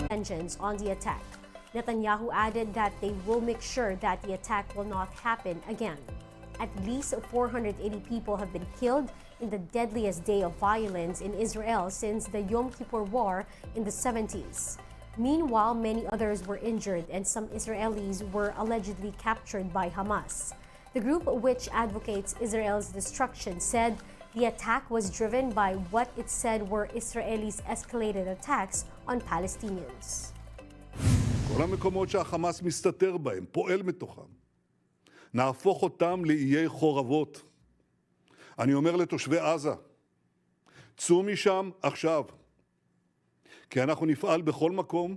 vengeance on the attack. Netanyahu added that they will make sure that the attack will not happen again. At least 480 people have been killed in the deadliest day of violence in Israel since the Yom Kippur War in the 70s. Meanwhile, many others were injured and some Israelis were allegedly captured by Hamas. The group, which advocates Israel's destruction, said the attack was driven by what it said were Israelis' escalated attacks on Palestinians. כל המקומות שהחמאס מסתתר בהם, פועל מתוכם. נהפוך אותם לאיי חורבות. אני אומר לתושבי עזה, צאו משם עכשיו, כי אנחנו נפעל בכל מקום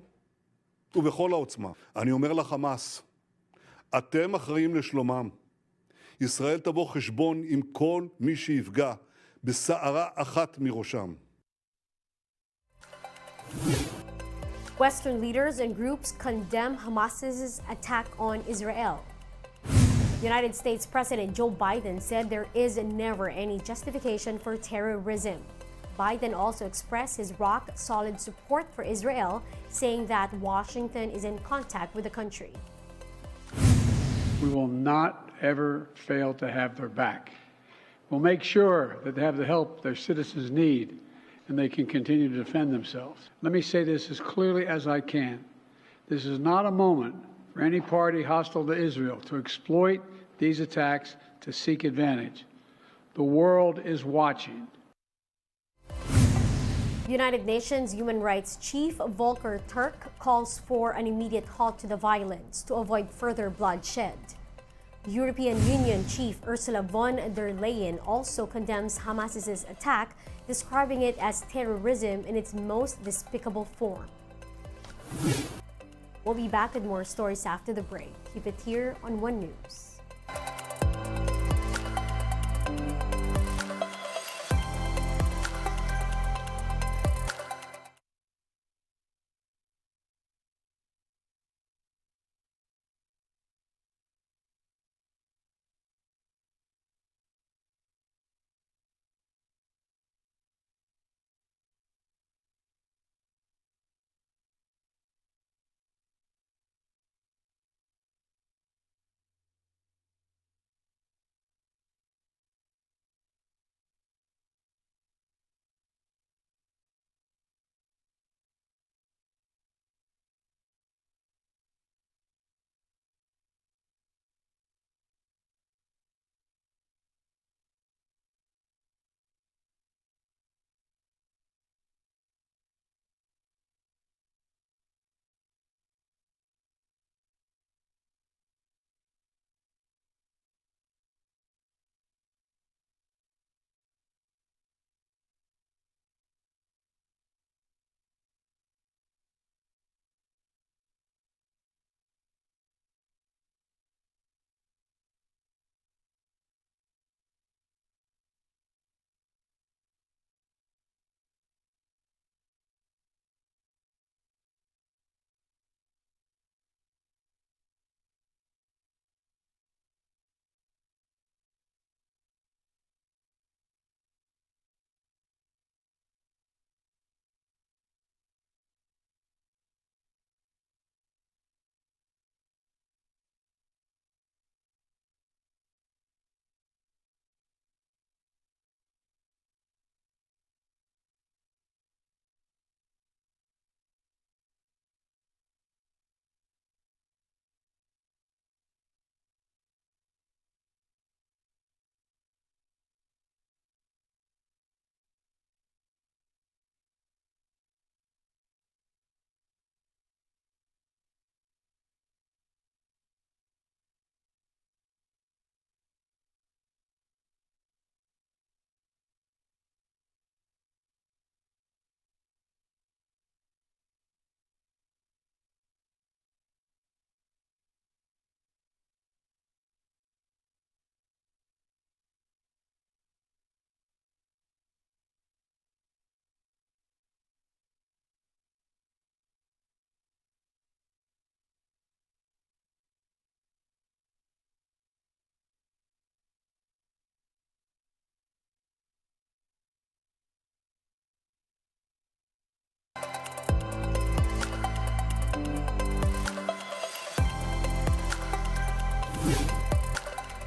ובכל העוצמה. אני אומר לחמאס, אתם אחראים לשלומם. ישראל תבוא חשבון עם כל מי שיפגע בשערה אחת מראשם. Western leaders and groups condemn Hamas's attack on Israel. United States President Joe Biden said there is never any justification for terrorism. Biden also expressed his rock-solid support for Israel, saying that Washington is in contact with the country. We will not ever fail to have their back. We'll make sure that they have the help their citizens need and they can continue to defend themselves. Let me say this as clearly as I can. This is not a moment for any party hostile to Israel to exploit these attacks to seek advantage. The world is watching. United Nations Human Rights Chief Volker Turk calls for an immediate halt to the violence to avoid further bloodshed. European Union Chief Ursula von der Leyen also condemns Hamas's attack, describing it as terrorism in its most despicable form. We'll be back with more stories after the break. Keep it here on One News.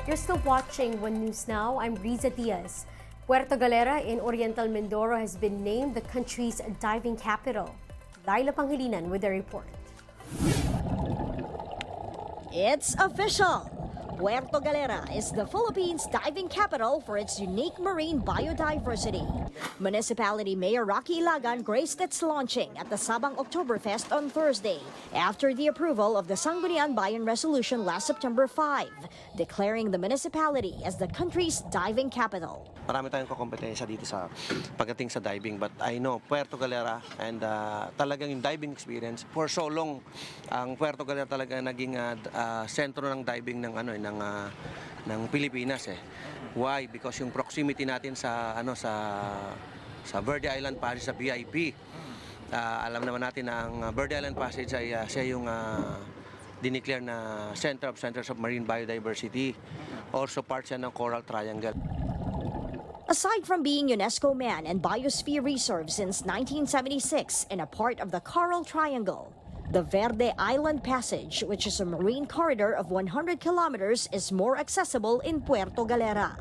You're still watching One News Now. I'm Riza Diaz. Puerto Galera in Oriental Mindoro has been named the country's diving capital. Laila Pangilinan with the report. It's official! Puerto Galera is the Philippines' diving capital for its unique marine biodiversity. Municipality Mayor Rocky Ilagan graced its launching at the Sabang Oktoberfest on Thursday after the approval of the Sangguniang Bayan Resolution last September 5, declaring the municipality as the country's diving capital. Marami tayong kakompetensya dito sa pagdating sa diving, but I know Puerto Galera and talagang yung diving experience for so long ang Puerto Galera talaga naging sentro ng diving ng Pilipinas eh. Why? Because yung proximity natin sa sa Verde Island Passage sa VIP. Alam naman natin na ang Verde Island Passage ay siya yung dineclare na centers of marine biodiversity. Also part siya ng Coral Triangle. Aside from being UNESCO Man and Biosphere Reserve since 1976 and a part of the Coral Triangle, the Verde Island Passage, which is a marine corridor of 100 kilometers, is more accessible in Puerto Galera.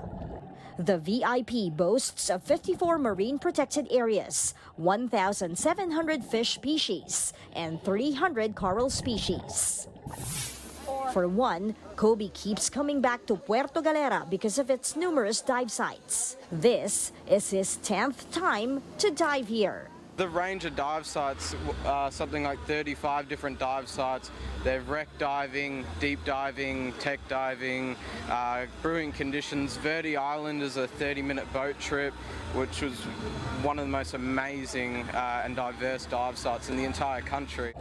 The VIP boasts of 54 marine protected areas, 1,700 fish species, and 300 coral species. For one, Kobe keeps coming back to Puerto Galera because of its numerous dive sites. This is his 10th time to dive here. The range of dive sites, something like 35 different dive sites. They're wreck diving, deep diving, tech diving, brewing conditions. Verde Island is a 30-minute boat trip, which was one of the most amazing and diverse dive sites in the entire country.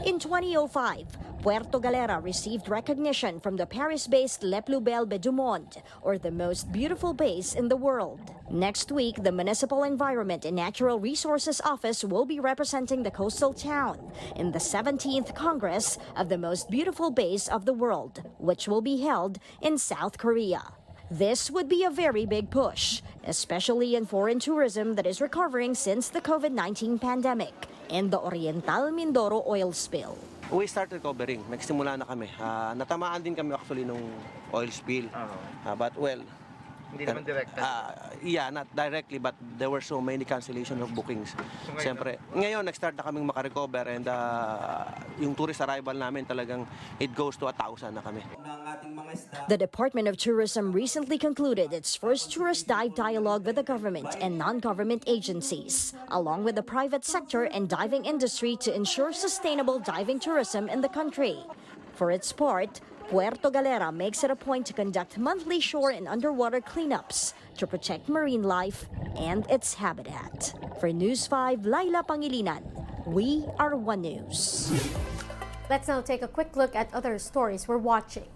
In 2005, Puerto Galera received recognition from the Paris-based Le Plus Belle du Monde, or the most beautiful base in the world. Next week, the Municipal Environment and Natural Resources Office will be representing the coastal town in the 17th Congress of the Most Beautiful Base of the World, which will be held in South Korea. This would be a very big push, especially in foreign tourism that is recovering since the COVID-19 pandemic and the Oriental Mindoro oil spill. We started covering. Nagsimula na kami. Natamaan din kami actually nung oil spill. But well, hindi naman directly. Yeah, not directly, but there were so many cancellation of bookings. Siyempre, ngayon nag-start na kaming makarecover and yung tourist arrival namin talagang it goes to 1,000 na kami. The Department of Tourism recently concluded its first tourist dive dialogue with the government and non-government agencies, along with the private sector and diving industry to ensure sustainable diving tourism in the country. For its part, Puerto Galera makes it a point to conduct monthly shore and underwater cleanups to protect marine life and its habitat. For News 5, Laila Pangilinan, we are One News. Let's now take a quick look at other stories we're watching.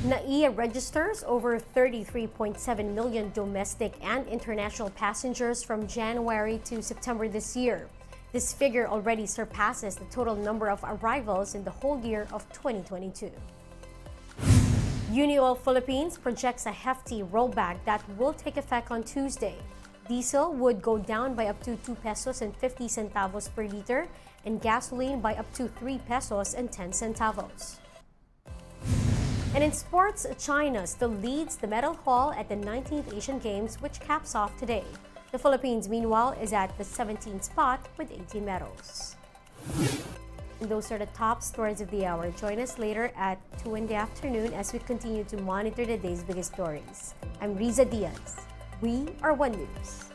NAIA registers over 33.7 million domestic and international passengers from January to September this year. This figure already surpasses the total number of arrivals in the whole year of 2022. Unioil Philippines projects a hefty rollback that will take effect on Tuesday. Diesel would go down by up to 2 pesos and 50 centavos per liter and gasoline by up to 3 pesos and 10 centavos. And in sports, China still leads the medal haul at the 19th Asian Games, which caps off today. The Philippines, meanwhile, is at the 17th spot with 18 medals. And those are the top stories of the hour. Join us later at 2 in the afternoon as we continue to monitor the day's biggest stories. I'm Riza Diaz. We are One News.